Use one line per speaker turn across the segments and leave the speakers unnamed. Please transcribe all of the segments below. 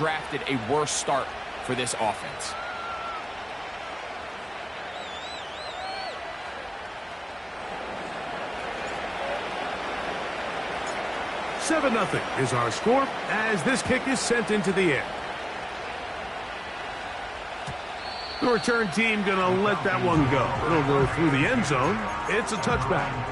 drafted a worse start for this offense.
Seven 0 is our score as this kick is sent into the air. The return team going to let that one go. It'll go through the end zone. It's a touchback.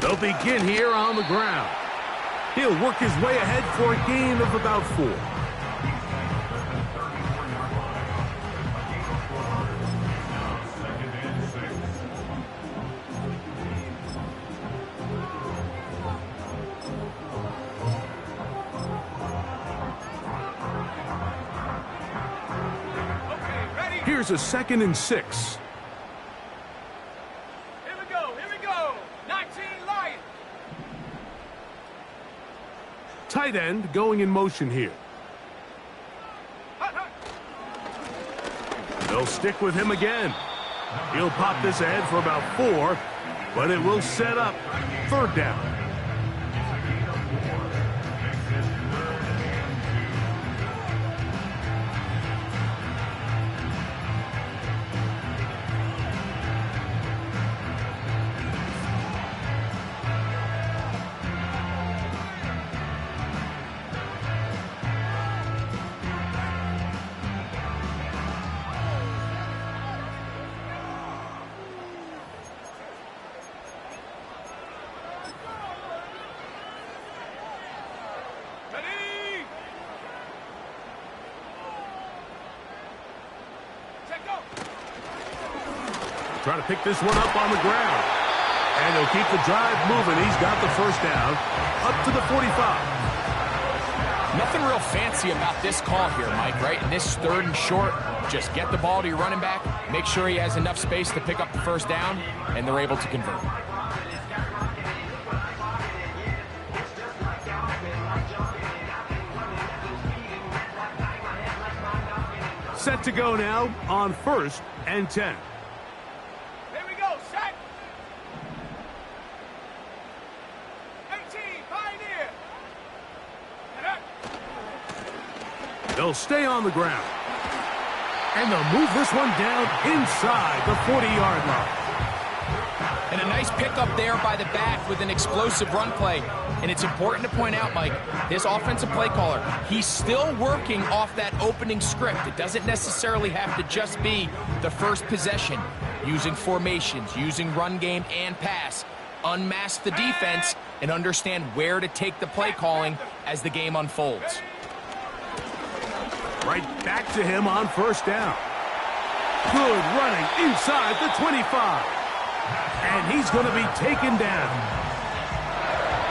They'll begin here on the ground. He'll work his way ahead for a gain of about 4. Here's a 2nd and 6. Tight end going in motion here. They'll stick with him again. He'll pop this ahead for about 4, but it will set up 3rd down. Trying to pick this one up on the ground. And he'll keep the drive moving. He's got the 1st down up to the 45.
Nothing real fancy about this call here, Mike, right? In this 3rd and short, just get the ball to your running back, make sure he has enough space to pick up the 1st down, and they're able to convert.
Set to go now on 1st and 10. They'll stay on the ground. And they'll move this one down inside the 40-yard line.
And a nice pickup there by the back with an explosive run play. And it's important to point out, Mike, this offensive play caller, he's still working off that opening script. It doesn't necessarily have to just be the first possession. Using formations, using run game and pass. Unmask the defense and understand where to take the play calling as the game unfolds.
Right back to him on 1st down. Good running inside the 25. And he's going to be taken down.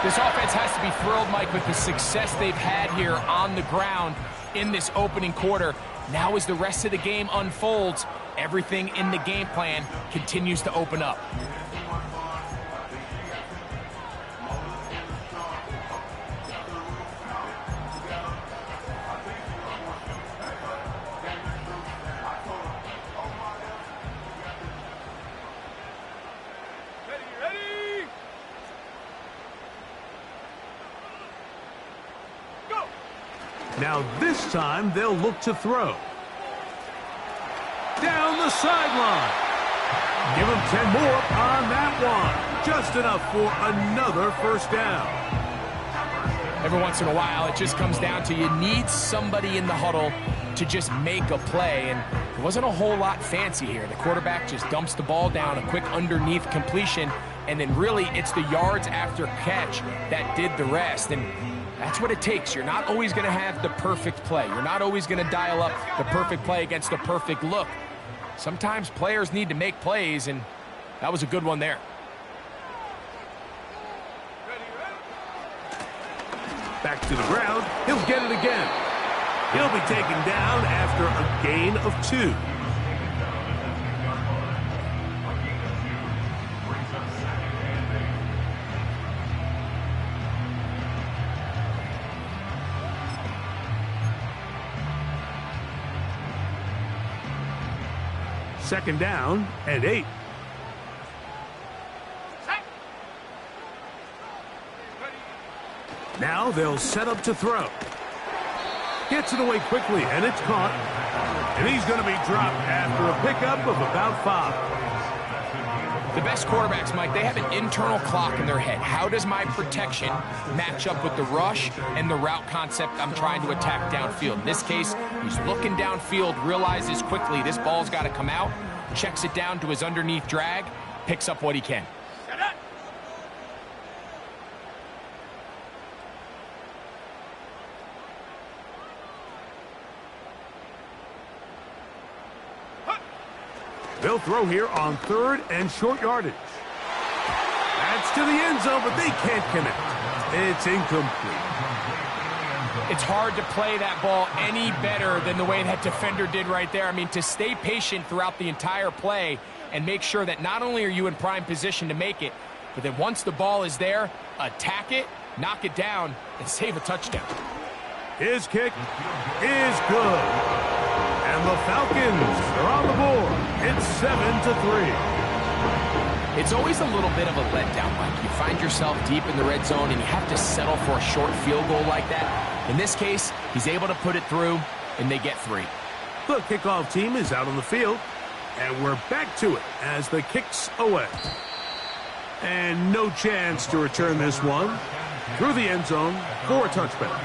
This offense has to be thrilled, Mike, with the success they've had here on the ground in this opening quarter. Now as the rest of the game unfolds, everything in the game plan continues to open up.
Now this time they'll look to throw. Down the sideline. Give him 10 more on that one. Just enough for another 1st down.
Every once in a while, it just comes down to you need somebody in the huddle to just make a play. And it wasn't a whole lot fancy here. The quarterback just dumps the ball down, a quick underneath completion, and then really it's the yards after catch that did the rest. And that's what it takes. You're not always going to have the perfect play. You're not always going to dial up the perfect play against the perfect look. Sometimes players need to make plays, and that was a good one there.
Back to the ground. He'll get it again. He'll be taken down after a gain of 2. Second down and 8. Now they'll set up to throw. Gets it away quickly, and it's caught. And he's going to be dropped after a pickup of about 5.
The best quarterbacks, Mike, they have an internal clock in their head. How does my protection match up with the rush and the route concept I'm trying to attack downfield? In this case, he's looking downfield, realizes quickly this ball's got to come out, checks it down to his underneath drag, picks up what he can.
They'll throw here on 3rd and short yardage. That's to the end zone, but they can't connect. It's incomplete.
It's hard to play that ball any better than the way that defender did right there. I mean, to stay patient throughout the entire play and make sure that not only are you in prime position to make it, but that once the ball is there, attack it, knock it down, and save a touchdown.
His kick is good. And the Falcons are on the board. It's 7-3.
It's always a little bit of a letdown, Mike. You find yourself deep in the red zone and you have to settle for a short field goal like that. In this case, he's able to put it through, and they get 3.
The kickoff team is out on the field, and we're back to it as the kick's away. And no chance to return this one through the end zone for a touchback.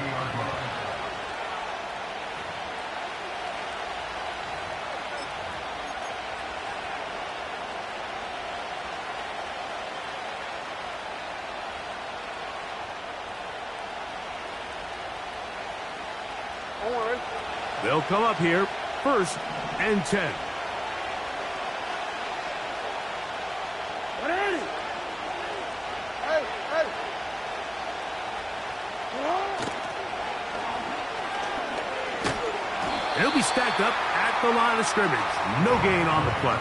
They'll come up here, 1st and 10. He'll be stacked up at the line of scrimmage. No gain on the play.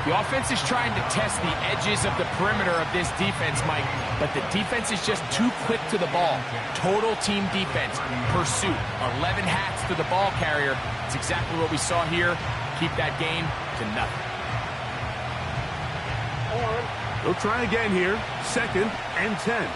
The offense is trying to test the edges of the perimeter of this defense, Mike, but the defense is just too quick to the ball. Total team defense, pursuit, 11 hats to the ball carrier. It's exactly what we saw here. Keep that gain to nothing.
They'll try again here, 2nd and 10.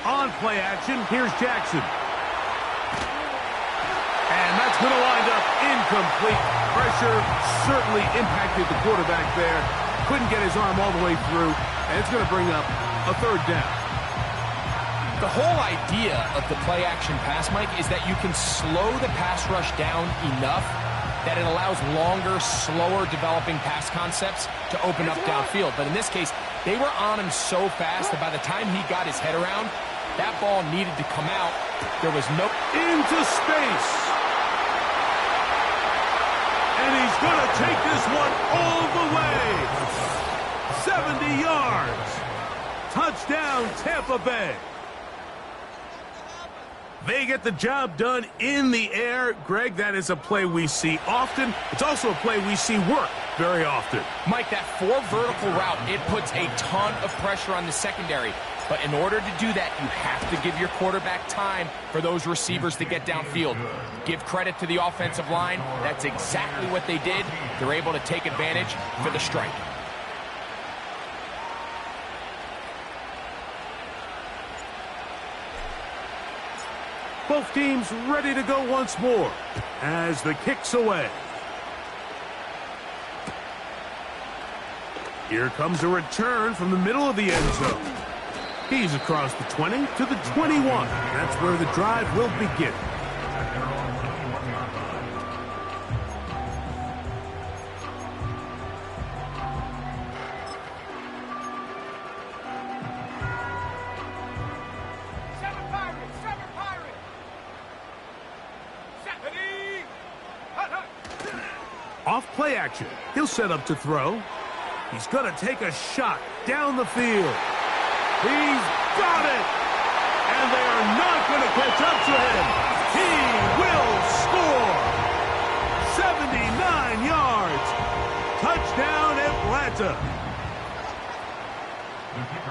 On play action, here's Jackson. And that's going to wind up incomplete. Pressure certainly impacted the quarterback there. Couldn't get his arm all the way through, and it's going to bring up a 3rd down.
The whole idea of the play action pass, Mike, is that you can slow the pass rush down enough that it allows longer, slower developing pass concepts to open up downfield. But in this case, they were on him so fast that by the time he got his head around, that ball needed to come out. There was no...
Into space. And he's going to take this one all the way. 70 yards. Touchdown, Tampa Bay. They get the job done in the air. Greg, that is a play we see often. It's also a play we see work very often.
Mike, that 4 vertical route, it puts a ton of pressure on the secondary. But in order to do that, you have to give your quarterback time for those receivers to get downfield. Give credit to the offensive line. That's exactly what they did. They're able to take advantage for the strike.
Both teams ready to go once more as the kick's away. Here comes a return from the middle of the end zone. He's across the 20 to the 21. That's where the drive will begin. Off play action. He'll set up to throw. He's going to take a shot down the field. He's got it! And they are not going to catch up to him. He will score! 79 yards. Touchdown, Atlanta.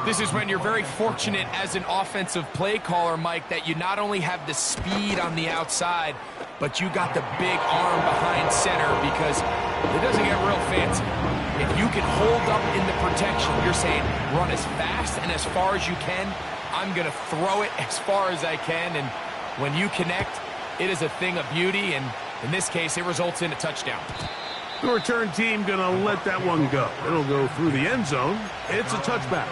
This is when you're very fortunate as an offensive play caller, Mike, that you not only have the speed on the outside, but you got the big arm behind center, because it doesn't get real fancy. If you can hold up in the protection, you're saying run as fast and as far as you can. I'm going to throw it as far as I can, and when you connect, it is a thing of beauty, and in this case, it results in a touchdown.
The return team going to let that one go. It'll go through the end zone. It's a touchback.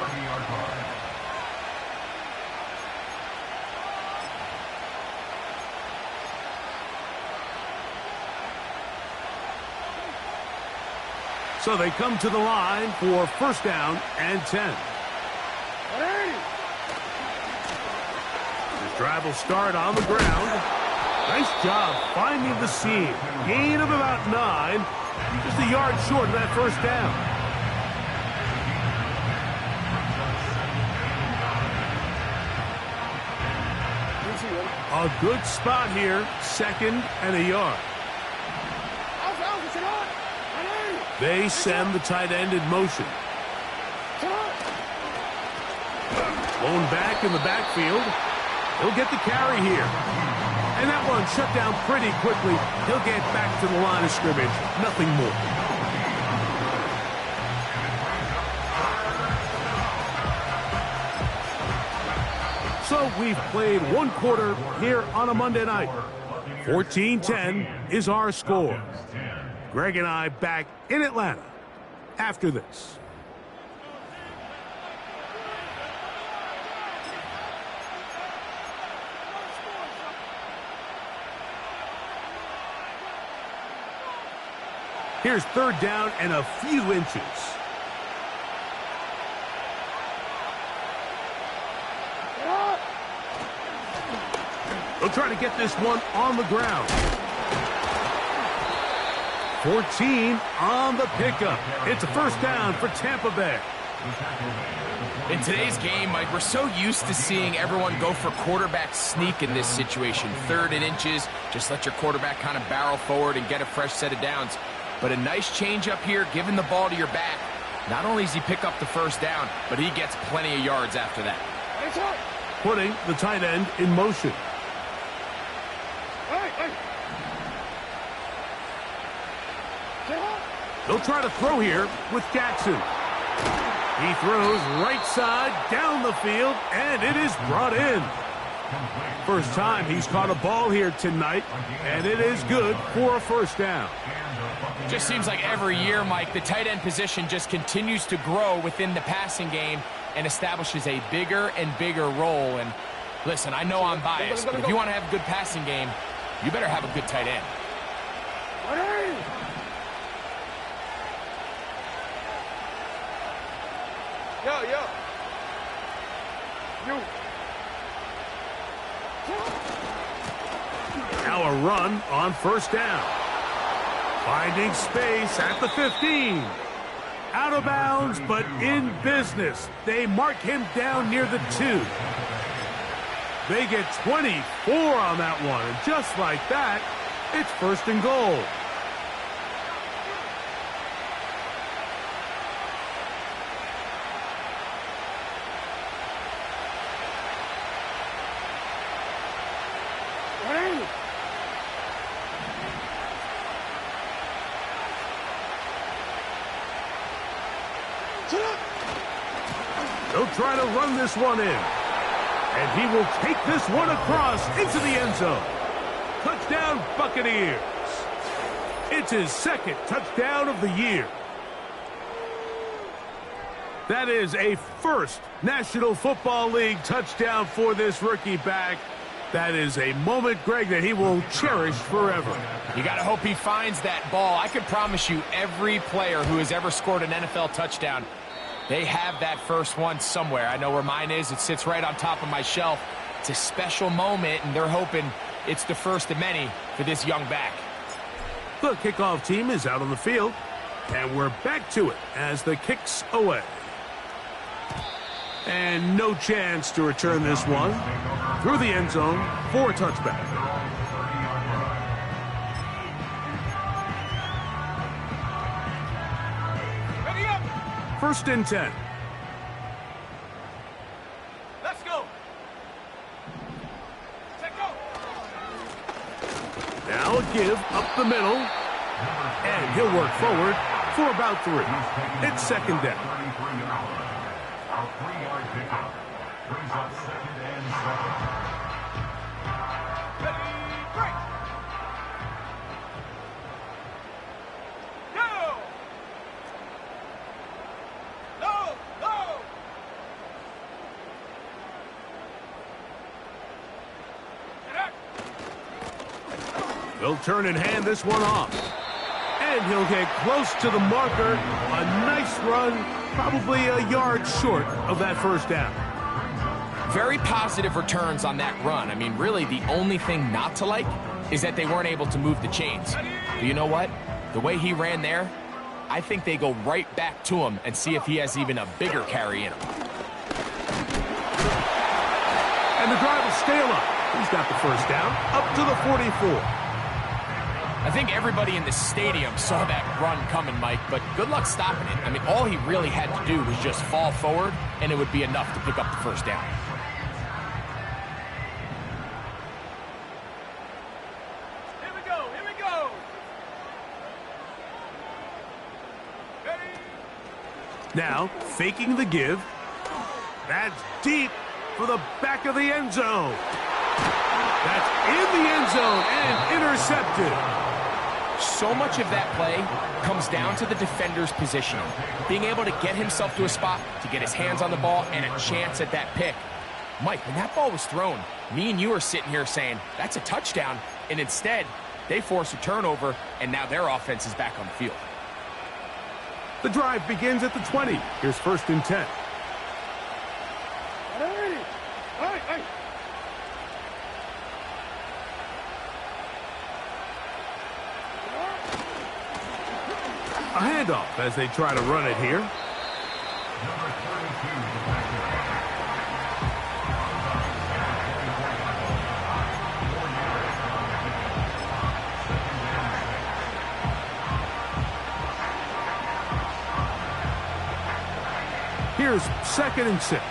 So they come to the line for first down and 10. This drive will start on the ground. Nice job finding the seam. Gain of about 9. Just a yard short of that first down. A good spot here. Second and a yard. They send the tight end in motion. Blown back in the backfield. He'll get the carry here. And that one shut down pretty quickly. He'll get back to the line of scrimmage. Nothing more. So we've played one quarter here on a Monday night. 14-10 is our score. Greg and I back in Atlanta after this. Here's third down and a few inches. They'll try to get this one on the ground. 14 on the pickup. It's a first down for Tampa Bay.
In today's game, Mike, we're so used to seeing everyone go for quarterback sneak in this situation. 3rd and inches, just let your quarterback kind of barrel forward and get a fresh set of downs. But a nice change up here, giving the ball to your back. Not only does he pick up the first down, but he gets plenty of yards after that.
Putting the tight end in motion. They'll try to throw here with Jackson. He throws right side down the field, and it is brought in. First time he's caught a ball here tonight, and it is good for a first down.
Just seems like every year, Mike, the tight end position just continues to grow within the passing game and establishes a bigger and bigger role. And listen, I know I'm biased, but if you want to have a good passing game, you better have a good tight end.
Yo.
Now a run on first down. Finding space at the 15. Out of bounds, but in business. They mark him down near the 2. They get 24 on that one. And just like that, it's first and goal. They'll try to run this one in. And he will take this one across into the end zone. Touchdown, Buccaneers. It's his second touchdown of the year. That is a first National Football League touchdown for this rookie back. That is a moment, Greg, that he will cherish forever.
You got to hope he finds that ball. I can promise you every player who has ever scored an NFL touchdown, they have that first one somewhere. I know where mine is. It sits right on top of my shelf. It's a special moment, and they're hoping it's the first of many for this young back.
The kickoff team is out on the field. And we're back to it as the kick's away. And no chance to return this one through the end zone for a touchback.
Ready up.
1st and 10.
Let's go. Set go.
Now a give up the middle. And he'll work forward for about 3. It's 2nd down.
A 3-yard pickup brings up 2nd and 7.
Ready, break. Go. No, no. Get up.
They'll turn and hand this one off. And he'll get close to the marker. A nice run, probably a yard short of that 1st down.
Very positive returns on that run. I mean, really, the only thing not to like is that they weren't able to move the chains. But you know what? The way he ran there, I think they go right back to him and see if he has even a bigger carry in him.
And the drive will stay alive. He's got the 1st down up to the 44.
I think everybody in the stadium saw that run coming, Mike, but good luck stopping it. I mean, all he really had to do was just fall forward, and it would be enough to pick up the 1st down.
Here we go, here we go. Ready.
Now, faking the give. That's deep for the back of the end zone. That's in the end zone and intercepted.
So much of that play comes down to the defender's positioning. Being able to get himself to a spot, to get his hands on the ball, and a chance at that pick. Mike, when that ball was thrown, me and you are sitting here saying, that's a touchdown, and instead, they force a turnover, and now their offense is back on the field.
The drive begins at the 20. Here's 1st and 10.
Hey, hey, hey.
A handoff as they try to run it here.
Number 32, the backup.
Here's 2nd and 6.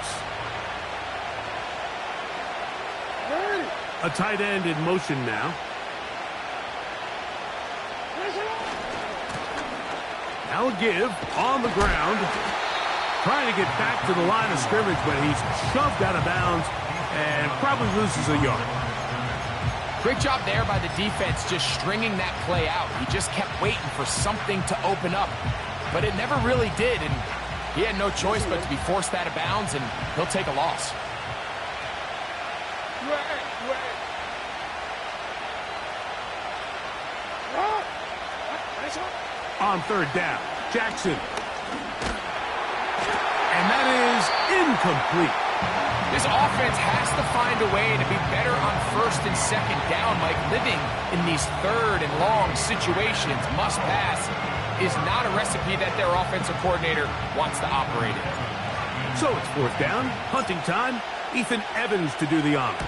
A tight end in motion now. Now a give on the ground. Trying to get back to the line of scrimmage, but he's shoved out of bounds and probably loses a yard.
Great job there by the defense just stringing that play out. He just kept waiting for something to open up, but it never really did, and he had no choice but to be forced out of bounds, and he'll take a loss.
On 3rd down, Jackson. And that is incomplete.
This offense has to find a way to be better on 1st and 2nd down. Like, living in these 3rd and long situations, must pass, is not a recipe that their offensive coordinator wants to operate in.
So it's 4th down, hunting time. Ethan Evans to do the honor.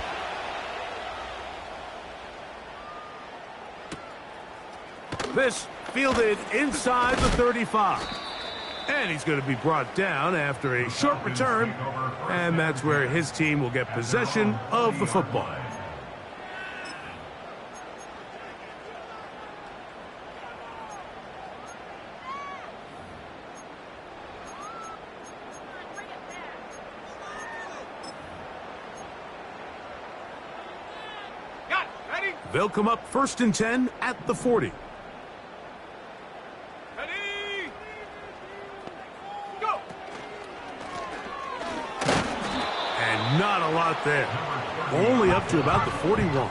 This fielded inside the 35. And he's going to be brought down after a short return. And that's where his team will get possession of the football.
Got it. Ready?
They'll come up 1st and 10 at the 40.
Ready? Go.
And not a lot there. Only up to about the 41.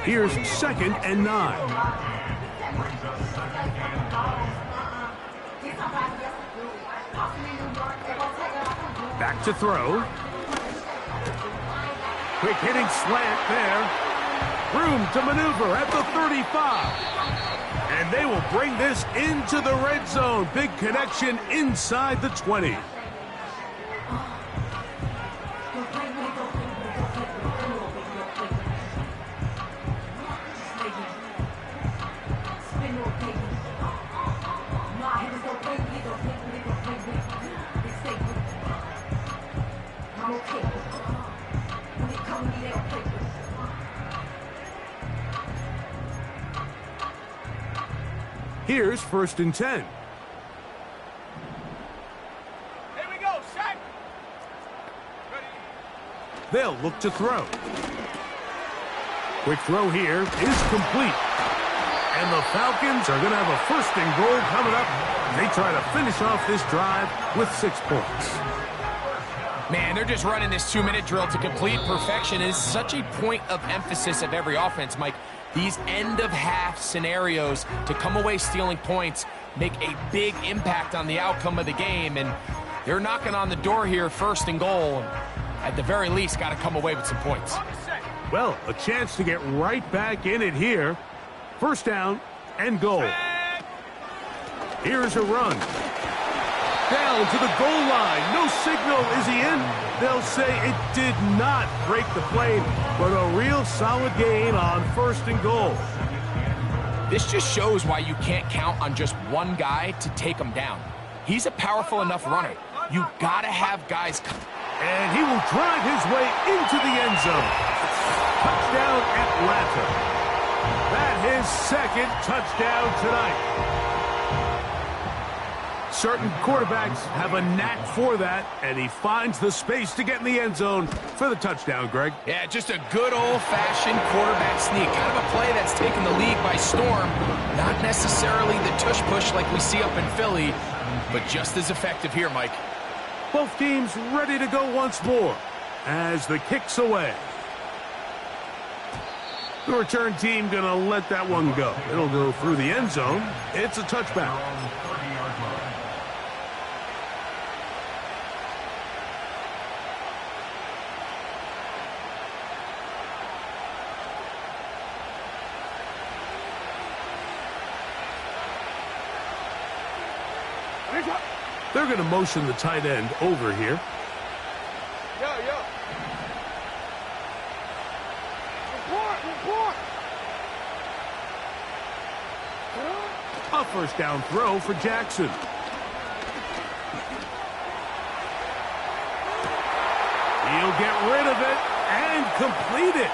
Here's 2nd and 9. Back to throw. Quick hitting slant there. Room to maneuver at the 35. And they will bring this into the red zone. Big connection inside the 20. Here's 1st and 10.
Here we go, set. Ready.
They'll look to throw. Quick throw here is complete. And the Falcons are going to have a 1st and goal coming up. They try to finish off this drive with 6 points.
Man, they're just running this 2-minute drill to complete perfection. It is such a point of emphasis of every offense, Mike. These end-of-half scenarios to come away stealing points make a big impact on the outcome of the game, and they're knocking on the door here, 1st and goal. At the very least, got to come away with some points.
Well, a chance to get right back in it here. 1st down and goal. Here's a run. Down to the goal line. No signal. Is he in? They'll say it did not break the plane, but a real solid gain on 1st and goal.
This just shows why you can't count on just one guy to take him down. He's a powerful enough runner. You gotta have guys.
And he will drive his way into the end zone. Touchdown, Atlanta. That's his 2nd touchdown tonight. Certain quarterbacks have a knack for that, and he finds the space to get in the end zone for the touchdown, Greg.
Yeah, just a good old-fashioned quarterback sneak. Kind of a play that's taken the league by storm. Not necessarily the tush-push like we see up in Philly, but just as effective here, Mike.
Both teams ready to go once more as the kick's away. The return team going to let that one go. It'll go through the end zone. It's a touchback. They're going to motion the tight end over here.
Yo. Report.
A 1st down throw for Jackson. He'll get rid of it and complete it.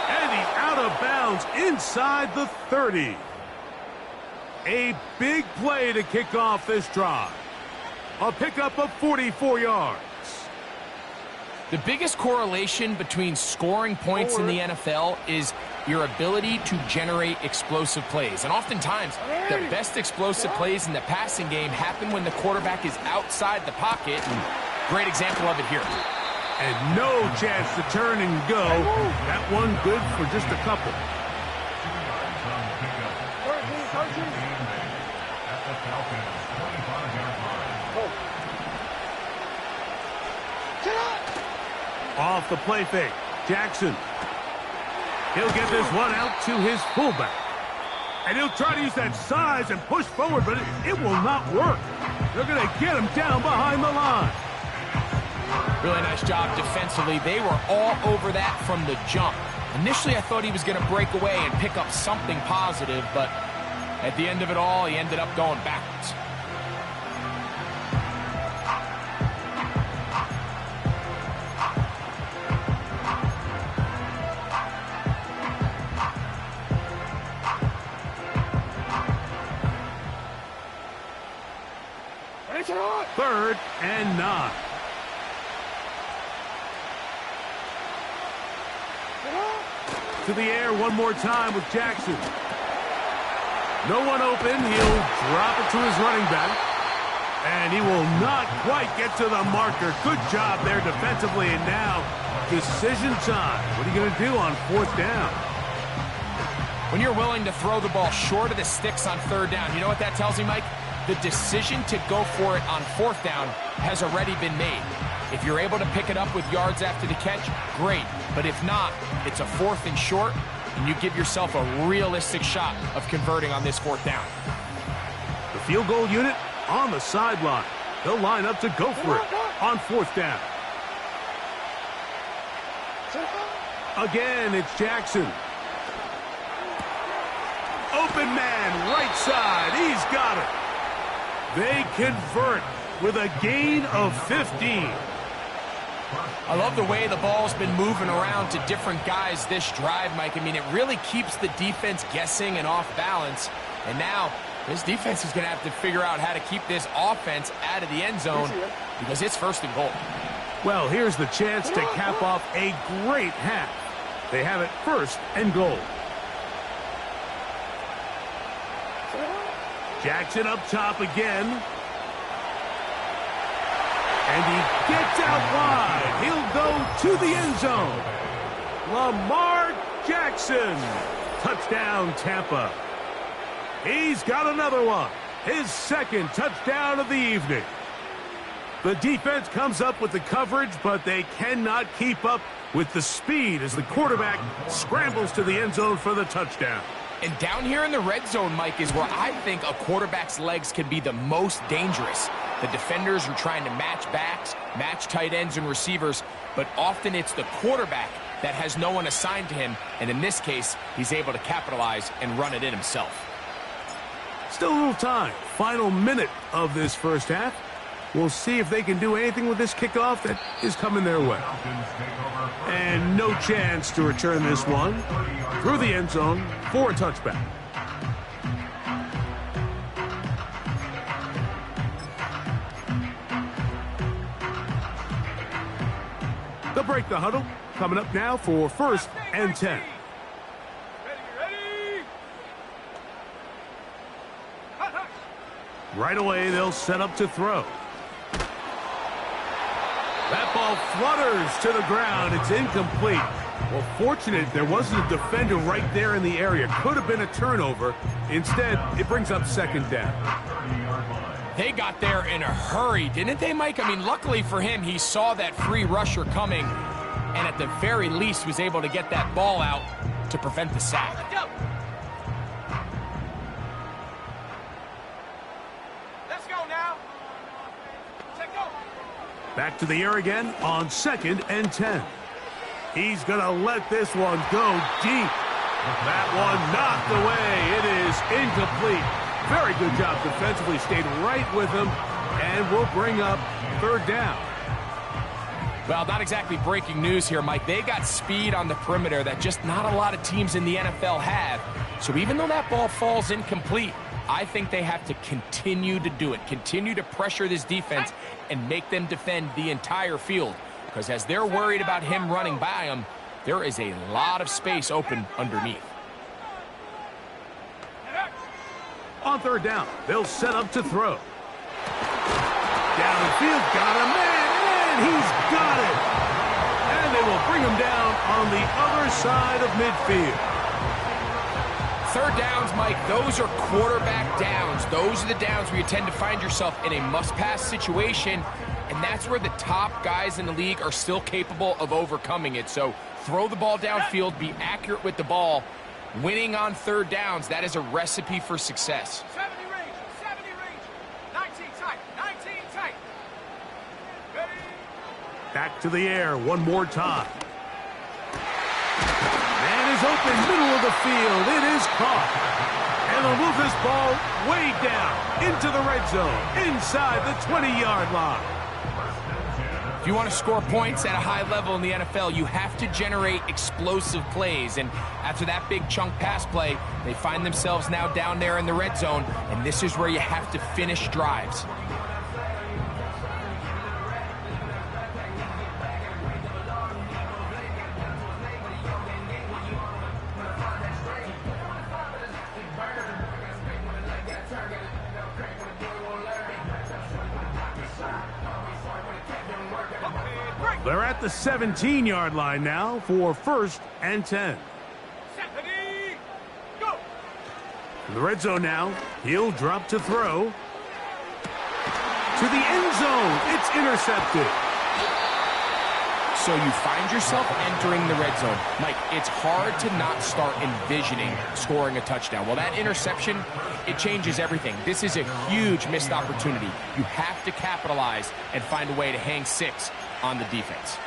And he's out of bounds inside the 30. A big play to kick off this drive. A pickup of 44 yards.
The biggest correlation between scoring points in the NFL is your ability to generate explosive plays. And oftentimes, the best explosive plays in the passing game happen when the quarterback is outside the pocket. And great example of it here.
And no chance to turn and go. That one good for just a couple. Off the play fake. Jackson. He'll get this one out to his fullback. And he'll try to use that size and push forward, but it will not work. They're going to get him down behind the line.
Really nice job defensively. They were all over that from the jump. Initially, I thought he was going to break away and pick up something positive, but at the end of it all, he ended up going backwards.
Third and 9. To the air one more time with Jackson. No one open. He'll drop it to his running back. And he will not quite get to the marker. Good job there defensively. And now, decision time. What are you going to do on 4th down?
When you're willing to throw the ball short of the sticks on 3rd down, you know what that tells me, Mike? The decision to go for it on 4th down has already been made. If you're able to pick it up with yards after the catch, great. But if not, it's a 4th and short. and you give yourself a realistic shot of converting on this 4th down.
The field goal unit on the sideline. They'll line up to go for it on 4th down. Again, it's Jackson. Open man, right side. He's got it. They convert with a gain of 15.
I love the way the ball's been moving around to different guys this drive, Mike. I mean, it really keeps the defense guessing and off balance. And now this defense is going to have to figure out how to keep this offense out of the end zone because it's 1st and goal.
Well, here's the chance to cap off a great half. They have it 1st and goal. Jackson up top again. And he gets out wide. He'll go to the end zone. Lamar Jackson. Touchdown, Tampa. He's got another one. His 2nd touchdown of the evening. The defense comes up with the coverage, but they cannot keep up with the speed as the quarterback scrambles to the end zone for the touchdown.
And down here in the red zone, Mike, is where I think a quarterback's legs can be the most dangerous. The defenders are trying to match backs, match tight ends and receivers, but often it's the quarterback that has no one assigned to him, and in this case, he's able to capitalize and run it in himself.
Still a little time. Final minute of this 1st half. We'll see if they can do anything with this kickoff that is coming their way. And no chance to return this one through the end zone for a touchback. They'll break the huddle. Coming up now for 1st and 10. Right away, they'll set up to throw. That ball flutters to the ground. It's incomplete. Well, fortunate there wasn't a defender right there in the area. Could have been a turnover. Instead, it brings up 2nd down.
They got there in a hurry, didn't they, Mike? I mean, luckily for him, he saw that free rusher coming, and at the very least was able to get that ball out to prevent the sack.
Let's go now. Let's go.
Back to the air again on 2nd and 10. He's going to let this one go deep. That one knocked away. It is incomplete. Very good job defensively. Stayed right with him and will bring up 3rd down.
Well, not exactly breaking news here, Mike. They got speed on the perimeter that just not a lot of teams in the NFL have. So even though that ball falls incomplete, I think they have to continue to do it. Continue to pressure this defense and make them defend the entire field. Because as they're worried about him running by them, there is a lot of space open underneath.
On 3rd down, they'll set up to throw. Downfield, got a man, and he's got it. And they will bring him down on the other side of midfield.
3rd downs, Mike, those are quarterback downs. Those are the downs where you tend to find yourself in a must-pass situation, and that's where the top guys in the league are still capable of overcoming it. So throw the ball downfield, be accurate with the ball. Winning on 3rd downs, that is a recipe for success.
70 range, 19 tight, 19 tight. Ready?
Back to the air one more time. Man is open, middle of the field. It is caught. And they'll move this ball way down into the red zone, inside the 20-yard line.
If you want to score points at a high level in the NFL, you have to generate explosive plays. And after that big chunk pass play, they find themselves now down there in the red zone, and this is where you have to finish drives.
They're at the 17-yard line now for 1st and 10.
Stephanie, go.
In the red zone now, he'll drop to throw. To the end zone, it's intercepted.
So you find yourself entering the red zone. Mike, it's hard to not start envisioning scoring a touchdown. Well, that interception, it changes everything. This is a huge missed opportunity. You have to capitalize and find a way to hang 6 on the defense.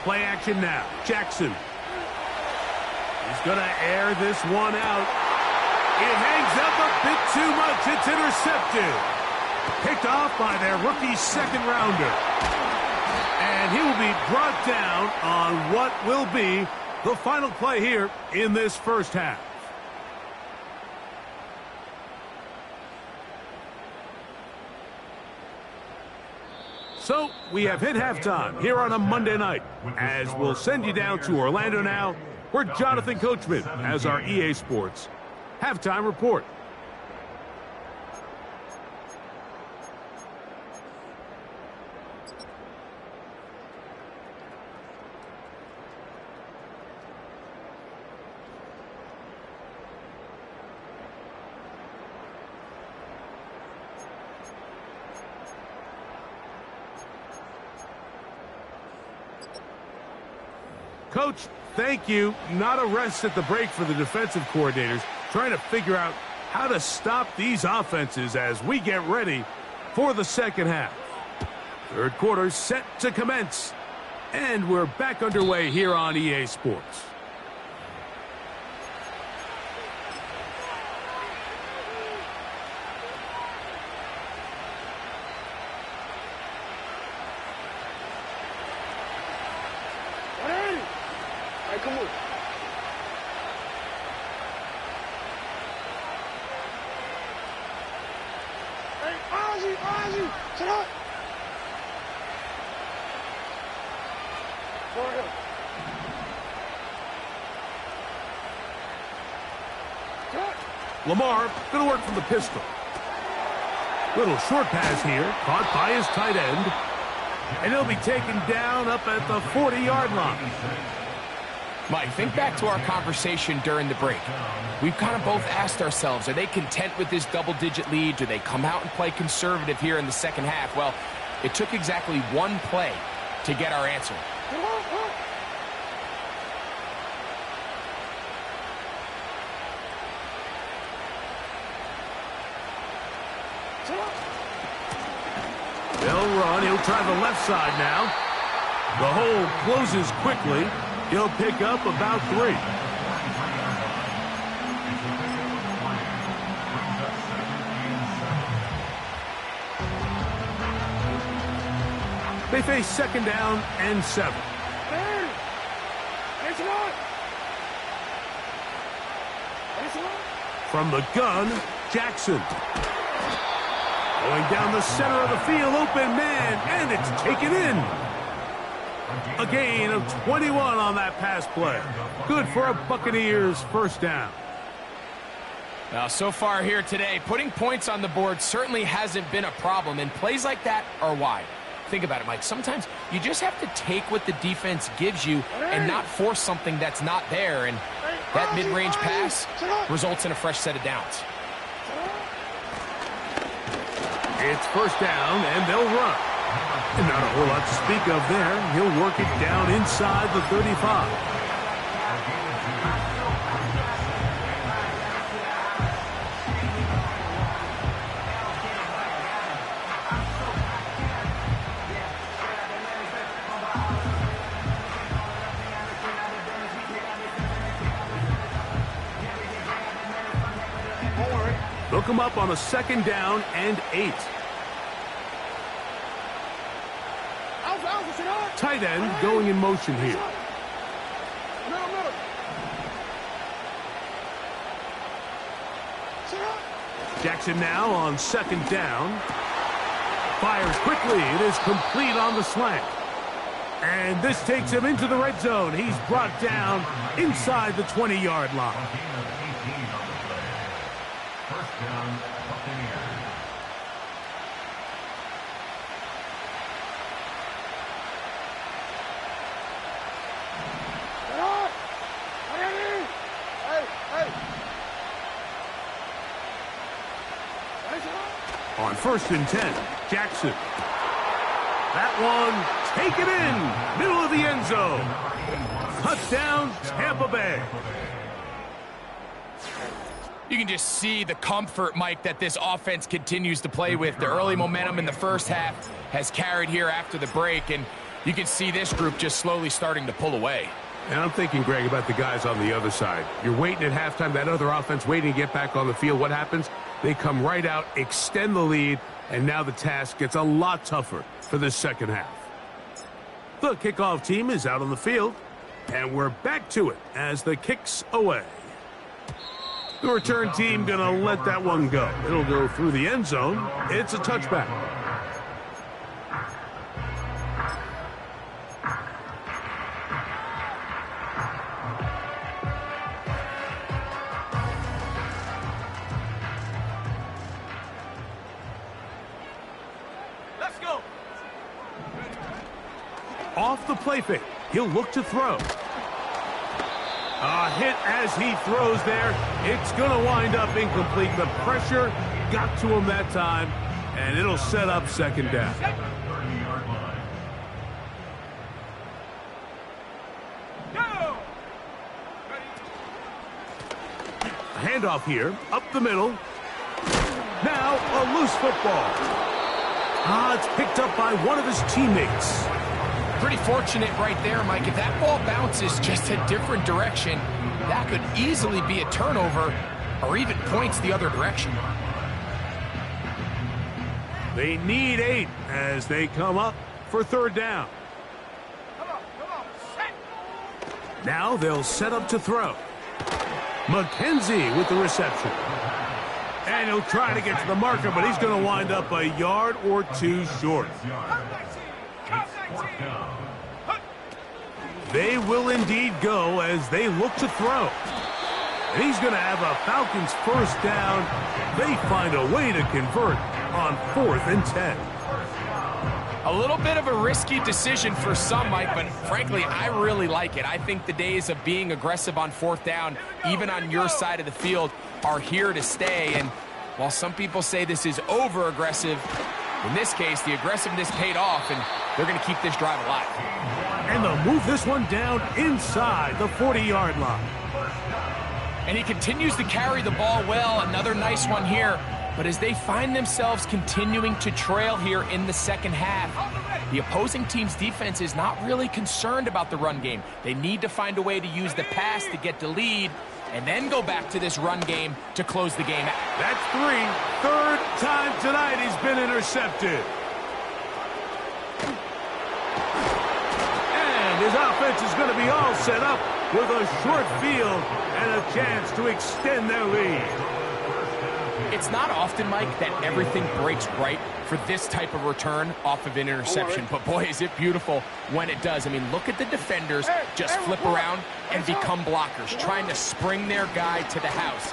Play action now. Jackson. He's going to air this one out. It hangs up a bit too much. It's intercepted. Picked off by their rookie second rounder. And he will be brought down on what will be the final play here in this first half. So, we have hit halftime here on a Monday night, as we'll send you down to Orlando now, where Jonathan Coachman has our EA Sports halftime report. Coach, thank you. Not a rest at the break for the defensive coordinators, trying to figure out how to stop these offenses as we get ready for the second half. Third quarter set to commence, and we're back underway here on EA Sports. Lamar going to work from the pistol. Little short pass here, caught by his tight end. And he'll be taken down up at the 40-yard line.
Mike, think back to our conversation during the break. We've kind of both asked ourselves, are they content with this double-digit lead? Do they come out and play conservative here in the second half? Well, it took exactly one play to get our answer.
They'll run. He'll try the left side now. The hole closes quickly. He'll pick up about 3. They face second down and 7. From the gun, Jackson. Going down the center of the field, open man, and it's taken in. A gain of 21 on that pass play. Good for a Buccaneers first down.
Now, so far here today, putting points on the board certainly hasn't been a problem, and plays like that are why. Think about it, Mike. Sometimes you just have to take what the defense gives you and not force something that's not there, and that mid-range pass results in a fresh set of downs.
It's first down, and they'll run. And not a whole lot to speak of there. He'll work it down inside the 35. They'll come up on a second down and 8. Tight end going in motion here. Jackson now on second down. Fires quickly. It is complete on the slant. And this takes him into the red zone. He's brought down inside the 20-yard line.
First down, Buccaneers.
On 1st and 10, Jackson. That one, take it in, middle of the end zone. Touchdown, Tampa Bay.
You can just see the comfort, Mike, that this offense continues to play with. The early momentum in the first half has carried here after the break, and you can see this group just slowly starting to pull away.
And I'm thinking, Greg, about the guys on the other side. You're waiting at halftime, that other offense waiting to get back on the field. What happens? They come right out, extend the lead, and now the task gets a lot tougher for this second half. The kickoff team is out on the field, and we're back to it as the kick's away. The return team gonna let that one go. It'll go through the end zone. It's a touchback.
Let's go.
Off the play fake, he'll look to throw. A hit as he throws there. It's going to wind up incomplete. The pressure got to him that time, and it'll set up second down.
30-yard line.
Go.
A handoff here, up the middle. Now a loose football. It's picked up by one of his teammates.
Pretty fortunate right there, Mike. If that ball bounces just a different direction, that could easily be a turnover or even points the other direction.
They need 8 as they come up for third down.
Come on, set.
Now they'll set up to throw. McKenzie with the reception. And he'll try to get to the marker, but he's going to wind up a yard or two short. They will indeed go as they look to throw. And he's going to have a Falcons first down. They find a way to convert on 4th and 10.
A little bit of a risky decision for some, Mike, but frankly, I really like it. I think the days of being aggressive on 4th down, even on your side of the field, are here to stay. And while some people say this is over-aggressive, in this case, the aggressiveness paid off, and they're going to keep this drive alive.
And they'll move this one down inside the 40-yard line.
And he continues to carry the ball well. Another nice one here. But as they find themselves continuing to trail here in the second half, the opposing team's defense is not really concerned about the run game. They need to find a way to use the pass to get the lead and then go back to this run game to close the game out.
That's 3. Third time tonight he's been intercepted. And his offense is going to be all set up with a short field and a chance to extend their lead.
It's not often, Mike, that everything breaks right for this type of return off of an interception. But boy, is it beautiful when it does. I mean, look at the defenders just flip around and become blockers, trying to spring their guy to the house.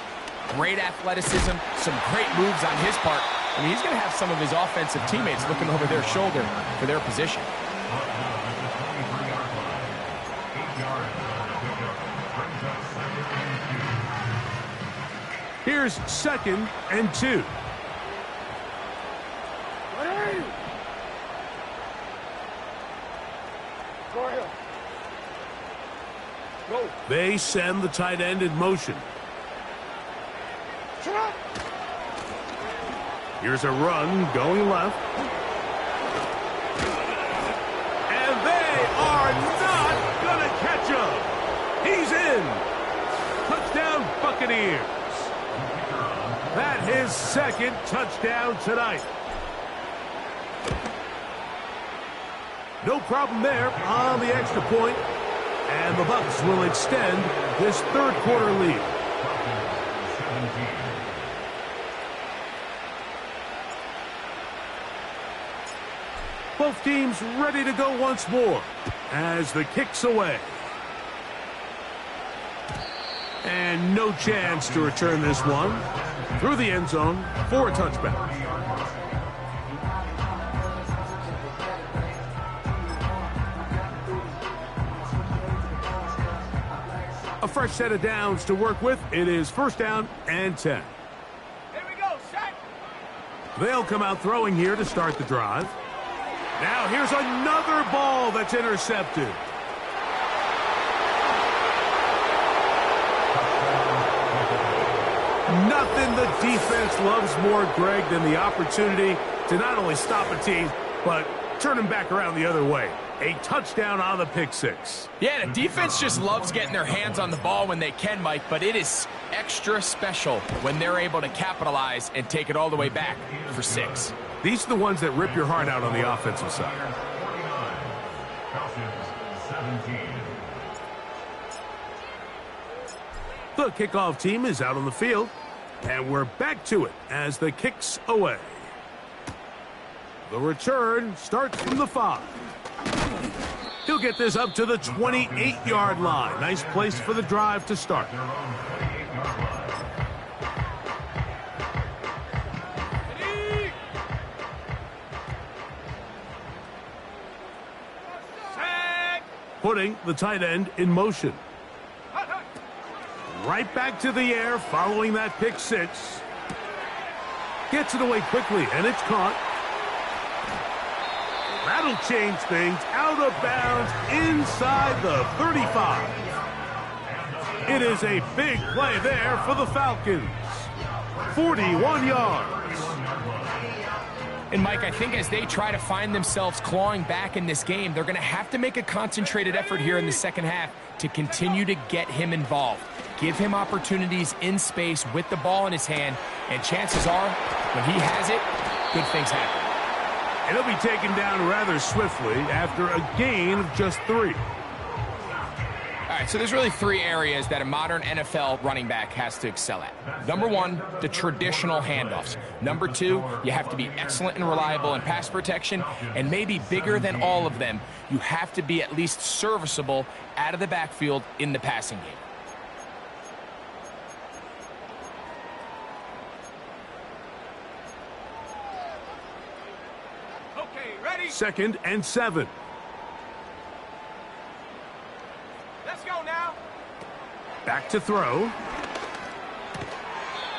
Great athleticism, some great moves on his part. I mean, he's going to have some of his offensive teammates looking over their shoulder for their position.
Here's 2nd and 2. They send the tight end in motion. Here's a run going left. And they are not going to catch him. He's in. Touchdown, Buccaneers. That his 2nd touchdown tonight. No problem there on the extra point. And the Bucs will extend this third quarter lead. Both teams ready to go once more as the kick's away. And no chance to return this one. through the end zone for a touchback. A fresh set of downs to work with. It is 1st down and 10.
Here we go, set.
They'll come out throwing here to start the drive. Now here's another ball that's intercepted. Nothing the defense loves more, Greg, than the opportunity to not only stop a team, but turn them back around the other way. A touchdown on the pick six.
Yeah, the defense just loves getting their hands on the ball when they can, Mike, but it is extra special when they're able to capitalize and take it all the way back for 6.
These are the ones that rip your heart out on the offensive side.
49. Falcons 17.
The kickoff team is out on the field, and we're back to it as the kick's away. The return starts from the 5. He'll get this up to the 28-yard line. Nice place for the drive to start. Putting the tight end in motion. Right back to the air following that pick six. Gets it away quickly, and it's caught. That'll change things. Out of bounds inside the 35. It is a big play there for the Falcons. 41 yards.
And, Mike, I think as they try to find themselves clawing back in this game, they're going to have to make a concentrated effort here in the second half to continue to get him involved. Give him opportunities in space with the ball in his hand, and chances are, when he has it, good things happen.
And he'll be taken down rather swiftly after a gain of just 3.
All right, so there's really 3 areas that a modern NFL running back has to excel at. Number 1, the traditional handoffs. Number 2, you have to be excellent and reliable in pass protection. And maybe bigger than all of them, you have to be at least serviceable out of the backfield in the passing game.
Okay, ready?
2nd and 7.
Let's go now.
Back to throw.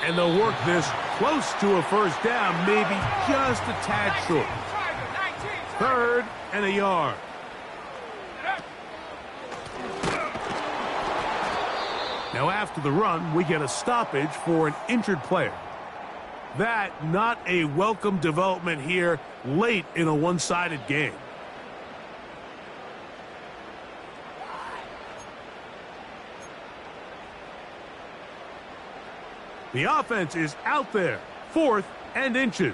And they'll work this close to a 1st down, maybe just a tad short. 3rd and a yard. Now after the run, we get a stoppage for an injured player. That not a welcome development here late in a one-sided game. The offense is out there, 4th and inches.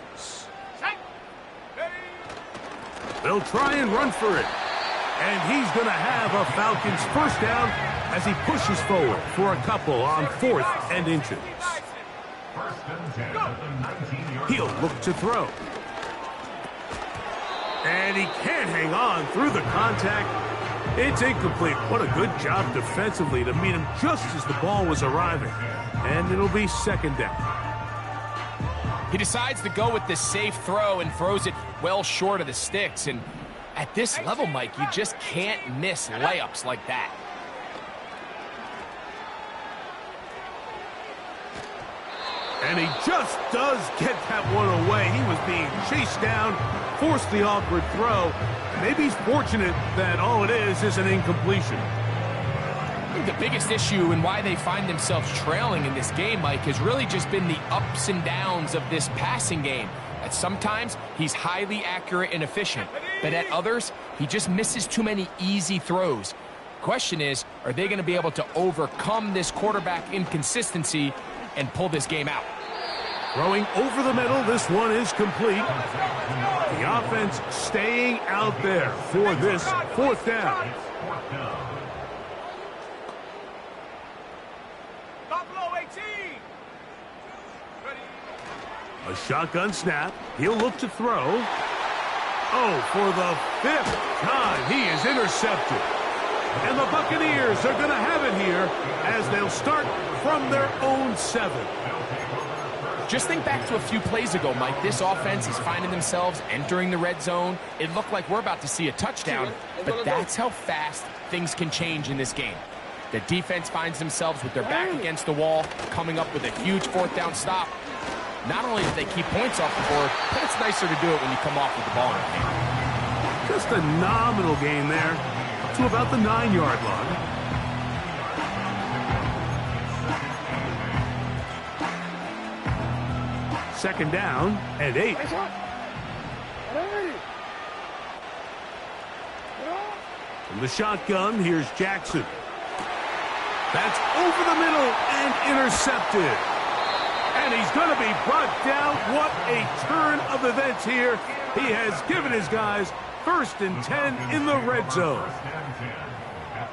They'll try and run for it. And he's going to have a Falcons 1st down as he pushes forward for a couple on 4th and inches. He'll look to throw. And he can't hang on through the contact. It's incomplete. What a good job defensively to meet him just as the ball was arriving. And it'll be 2nd down.
He decides to go with the safe throw and throws it well short of the sticks. And at this level, Mike, you just can't miss layups like that.
And he just does get that one away. He was being chased down, forced the awkward throw. Maybe he's fortunate that all it is an incompletion.
The biggest issue and why they find themselves trailing in this game, Mike, has really just been the ups and downs of this passing game. At sometimes, he's highly accurate and efficient, but at others, he just misses too many easy throws. Question is, are they going to be able to overcome this quarterback inconsistency and pull this game out?
Throwing over the middle, this one is complete. The offense staying out there for this 4th down. A shotgun snap. He'll look to throw. Oh, for the 5th time, he is intercepted. And the Buccaneers are going to have it here as they'll start from their own 7.
Just think back to a few plays ago, Mike. This offense is finding themselves entering the red zone. It looked like we're about to see a touchdown, but that's how fast things can change in this game. The defense finds themselves with their back against the wall, coming up with a huge fourth down stop. Not only do they keep points off the board, but it's nicer to do it when you come off with the ball in your hand.
Just a nominal gain there to about the 9-yard line. Second down and 8. From the shotgun, here's Jackson. That's over the middle and intercepted. And he's going to be brought down. What a turn of events here. He has given his guys 1st and 10 in the red zone.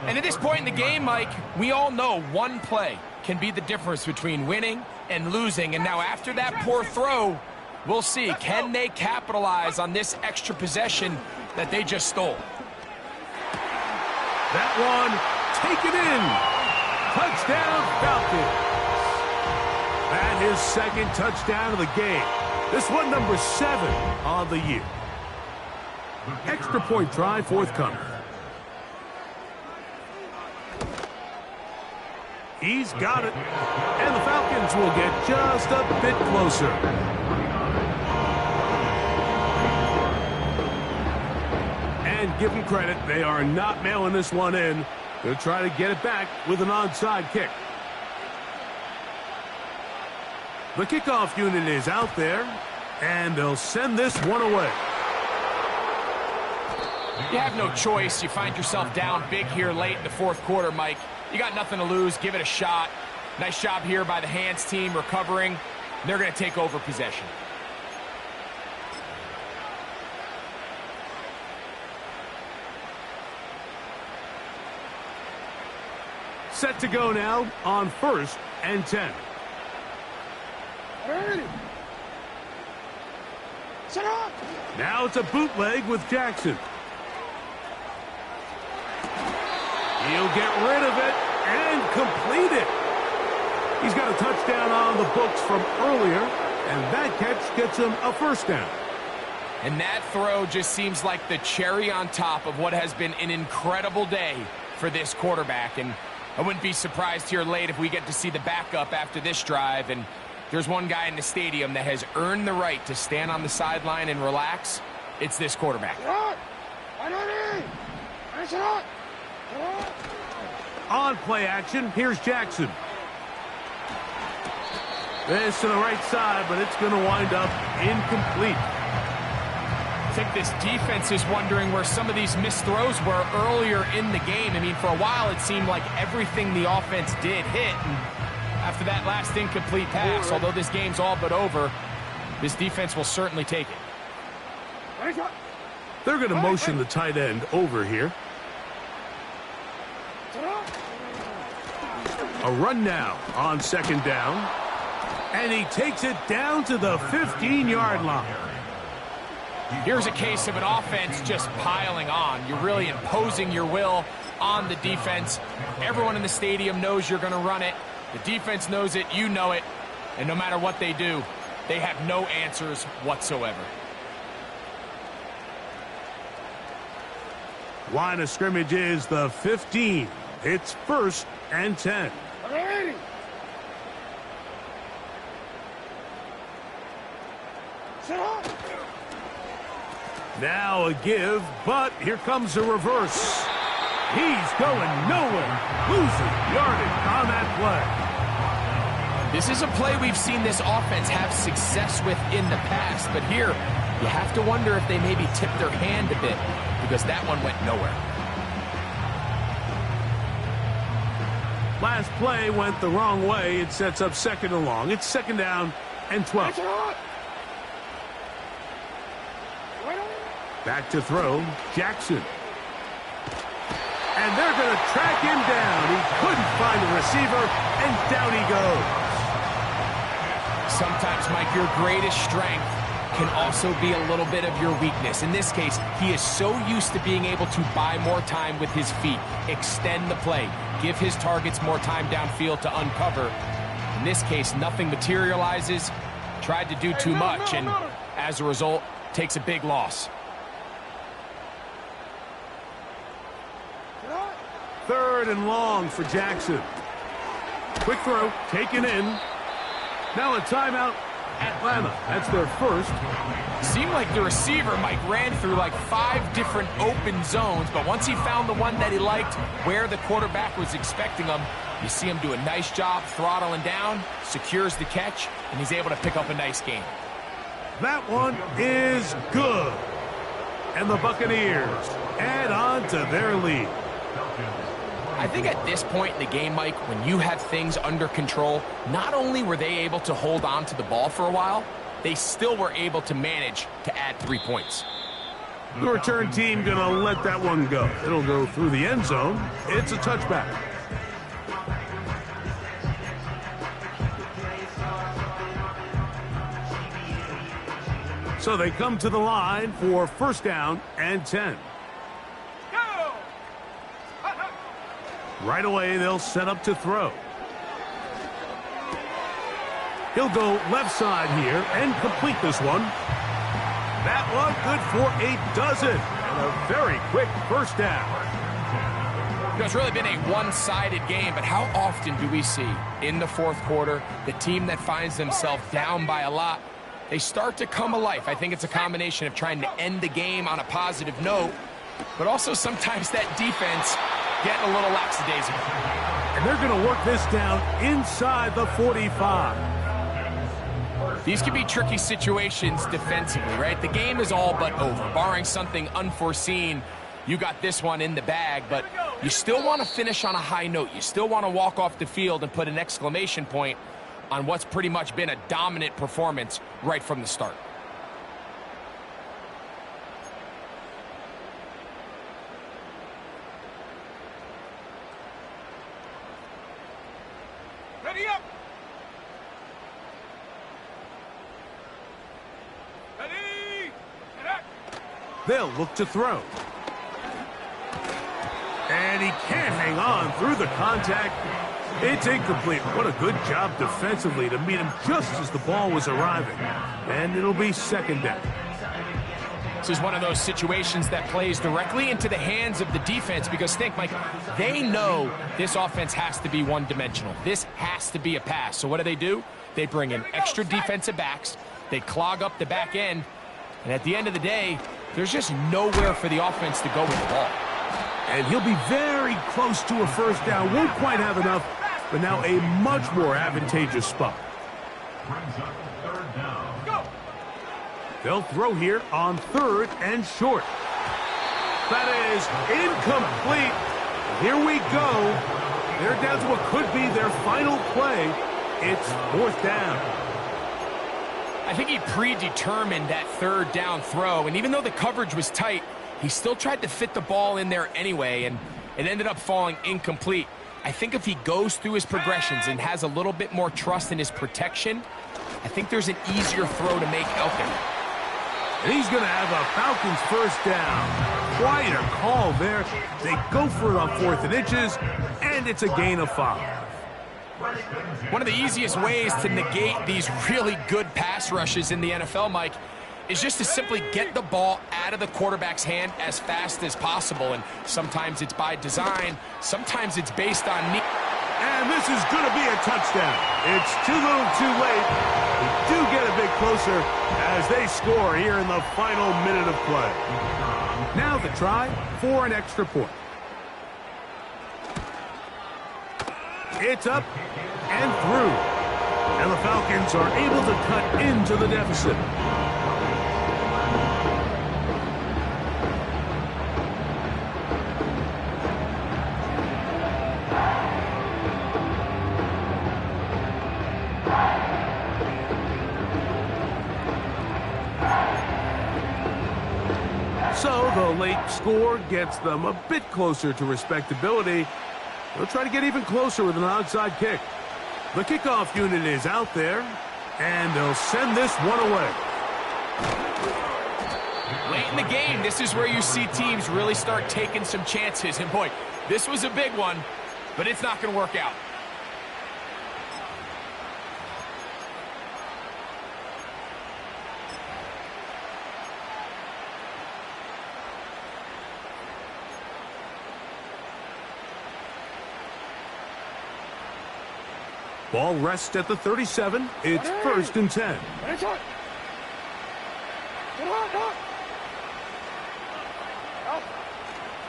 And at this point in the game, Mike, we all know one play can be the difference between winning and losing. And now after that poor throw, we'll see. Can they capitalize on this extra possession that they just stole?
That one taken in. Touchdown, Falcons. And his second touchdown of the game. This one number 7 on the year. Extra point try forthcoming. He's got it. And the Falcons will get just a bit closer. And give them credit, they are not mailing this one in. They'll try to get it back with an onside kick. The kickoff unit is out there, and they'll send this one away.
You have no choice. You find yourself down big here late in the fourth quarter, Mike. You got nothing to lose. Give it a shot. Nice job here by the hands team recovering. They're going to take over possession.
Set to go now on 1st and 10. Now it's a bootleg with Jackson. He'll get rid of it and complete it. He's got a touchdown on the books from earlier, and that catch gets him a 1st down.
And that throw just seems like the cherry on top of what has been an incredible day for this quarterback. And I wouldn't be surprised here late if we get to see the backup after this drive. And there's one guy in the stadium that has earned the right to stand on the sideline and relax. It's this quarterback.
On play action, here's Jackson. This to the right side, but it's going to wind up incomplete.
I think this defense is wondering where some of these missed throws were earlier in the game. I mean, for a while, it seemed like everything the offense did hit. And after that last incomplete pass, although this game's all but over, this defense will certainly take it.
They're going to motion the tight end over here. A run now on 2nd down. And he takes it down to the 15-yard line.
Here's a case of an offense just piling on. You're really imposing your will on the defense. Everyone in the stadium knows you're going to run it. The defense knows it, you know it. And no matter what they do, they have no answers whatsoever.
Line of scrimmage is the 15. It's 1st and 10. Now a give, but here comes a reverse. He's going nowhere. Losing yardage on that play.
This is a play we've seen this offense have success with in the past, but here you have to wonder if they maybe tipped their hand a bit because that one went nowhere.
Last play went the wrong way. It sets up 2nd and long. It's 2nd down and 12. Back to throw, Jackson. And they're going to track him down. He couldn't find the receiver, and down he goes.
Sometimes, Mike, your greatest strength can also be a little bit of your weakness. In this case, he is so used to being able to buy more time with his feet, extend the play, give his targets more time downfield to uncover. In this case, nothing materializes, tried to do too much, and as a result, takes a big loss.
Third and long for Jackson. Quick throw, taken in. Now a timeout, Atlanta. That's their first.
Seemed like the receiver, Mike, ran through like 5 different open zones, but once he found the one that he liked, where the quarterback was expecting him, you see him do a nice job throttling down, secures the catch, and he's able to pick up a nice gain.
That one is good. And the Buccaneers add on to their lead.
I think at this point in the game, Mike, when you have things under control, not only were they able to hold on to the ball for a while, they still were able to manage to add 3 points.
The return team going to let that one go. It'll go through the end zone. It's a touchback. So they come to the line for first down and 10.
Go!
Right away, they'll set up to throw. He'll go left side here and complete this one. That one good for a dozen. And a very quick first down.
You know, it's really been a one-sided game, but how often do we see in the fourth quarter the team that finds themselves down by a lot, they start to come alive? I think it's a combination of trying to end the game on a positive note, but also sometimes that defense getting a little lackadaisical.
And they're going to work this down inside the 45.
These can be tricky situations defensively, right? The game is all but over. Barring something unforeseen, you got this one in the bag, but you still want to finish on a high note. You still want to walk off the field and put an exclamation point on what's pretty much been a dominant performance right from the start.
Ready up! Ready! Get up!
They'll look to throw. And he can't hang on through the contact. It's incomplete. What a good job defensively to meet him just as the ball was arriving. And it'll be second down.
This is one of those situations that plays directly into the hands of the defense because think, Mike, they know this offense has to be one-dimensional. This has to be a pass. So what do? They bring in extra defensive backs. They clog up the back end. And at the end of the day, there's just nowhere for the offense to go with the ball.
And he'll be very close to a first down. Won't quite have enough, but now a much more advantageous spot.
Brings up third down.
Go!
They'll throw here on third and short. That is incomplete. Here we go. They're down to what could be their final play. It's fourth down.
I think he predetermined that third down throw, and even though the coverage was tight, he still tried to fit the ball in there anyway, and it ended up falling incomplete. I think if he goes through his progressions and has a little bit more trust in his protection, I think there's an easier throw to make out there.
And he's going to have a Falcons first down. Quite a call there. They go for it on 4th and inches, and it's a gain of 5.
One of the easiest ways to negate these really good pass rushes in the NFL, Mike, is just to simply get the ball out of the quarterback's hand as fast as possible. And sometimes it's by design, sometimes it's based on need.
And this is going to be a touchdown. It's too little too late. They do get a bit closer as they score here in the final minute of play. Now the try for an extra point. It's up and through. And the Falcons are able to cut into the deficit. So the late score gets them a bit closer to respectability. They'll try to get even closer with an onside kick. The kickoff unit is out there, and they'll send this one away.
Late in the game, this is where you see teams really start taking some chances. And boy, this was a big one, but it's not going to work out.
Ball rests at the 37. It's 1st and 10.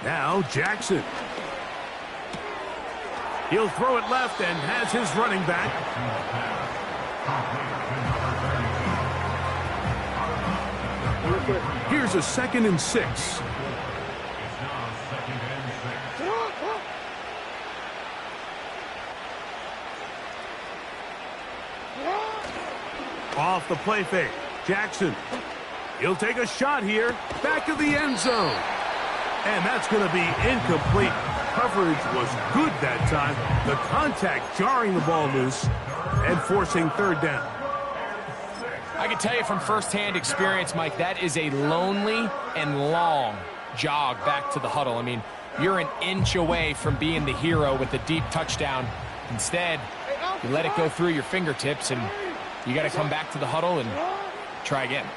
Now Jackson. He'll throw it left and has his running back. Here's a 2nd and 6. Off the play fake. Jackson. He'll take a shot here. Back of the end zone. And that's going to be incomplete. Coverage was good that time. The contact jarring the ball loose and forcing 3rd down.
I can tell you from firsthand experience, Mike, that is a lonely and long jog back to the huddle. I mean, you're an inch away from being the hero with a deep touchdown. Instead, you let it go through your fingertips, and you got to come back to the huddle and try again.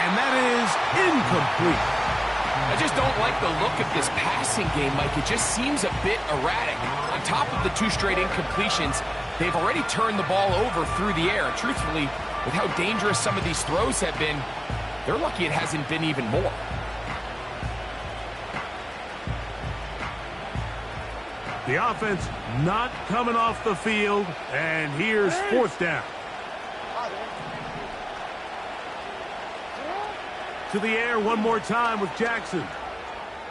And that is incomplete.
I just don't like the look of this passing game, Mike. It just seems a bit erratic. On top of the 2 straight incompletions, they've already turned the ball over through the air. And truthfully, with how dangerous some of these throws have been, they're lucky it hasn't been even more.
The offense not coming off the field, and here's 4th down. To the air one more time with Jackson.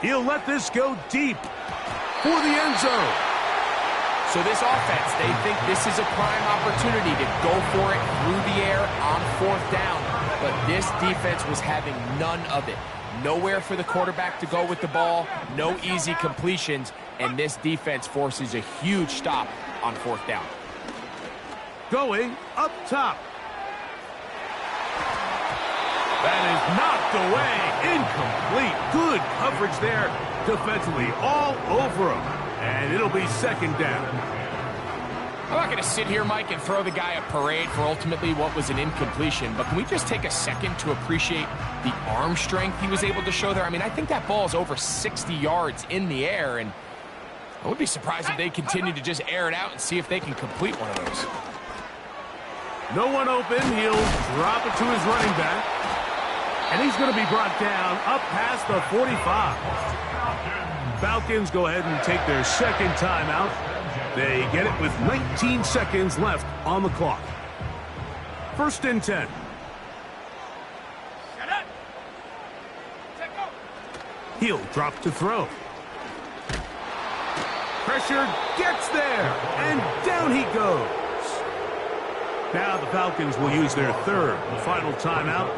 He'll let this go deep for the end zone.
So this offense, they think this is a prime opportunity to go for it through the air on 4th down. But this defense was having none of it. Nowhere for the quarterback to go with the ball, no easy completions, and this defense forces a huge stop on 4th down.
Going up top. That is knocked away. Incomplete. Good coverage there defensively all over him. And it'll be 2nd down.
I'm not going to sit here, Mike, and throw the guy a parade for ultimately what was an incompletion, but can we just take a second to appreciate the arm strength he was able to show there? I mean, I think that ball is over 60 yards in the air, and I would be surprised if they continue to just air it out and see if they can complete one of those.
No one open. He'll drop it to his running back. And he's going to be brought down up past the 45. Falcons go ahead and take their 2nd timeout. They get it with 19 seconds left on the clock. 1st and 10. He'll drop to throw. Pressure gets there, and down he goes. Now the Falcons will use their 3rd and final timeout,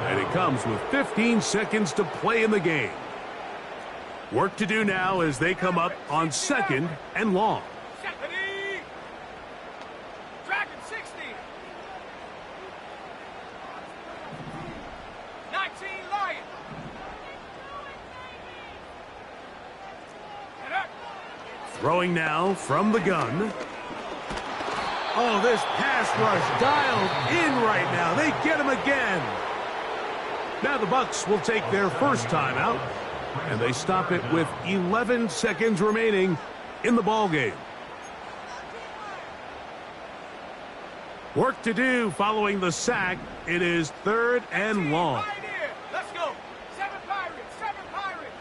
and it comes with 15 seconds to play in the game. Work to do now as they come up on 2nd and long.
Dragon 60. 19 Lion.
Throwing now from the gun. Oh, this pass rush dialed in right now. They get him again. Now the Bucs will take their 1st timeout, and they stop it with 11 seconds remaining in the ballgame. Work to do following the sack. It is 3rd and long.
Let's go. 7 Pirates. 7 Pirates.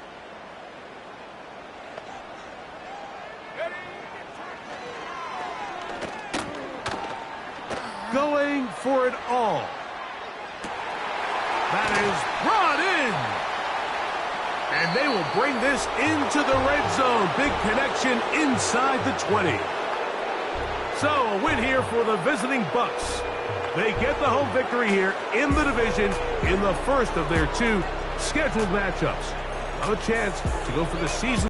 Going for it all. That is brought in. And they will bring this into the red zone. Big connection inside the 20. So a win here for the visiting Bucs. They get the home victory here in the division in the first of their 2 scheduled matchups. Have a chance to go for the season.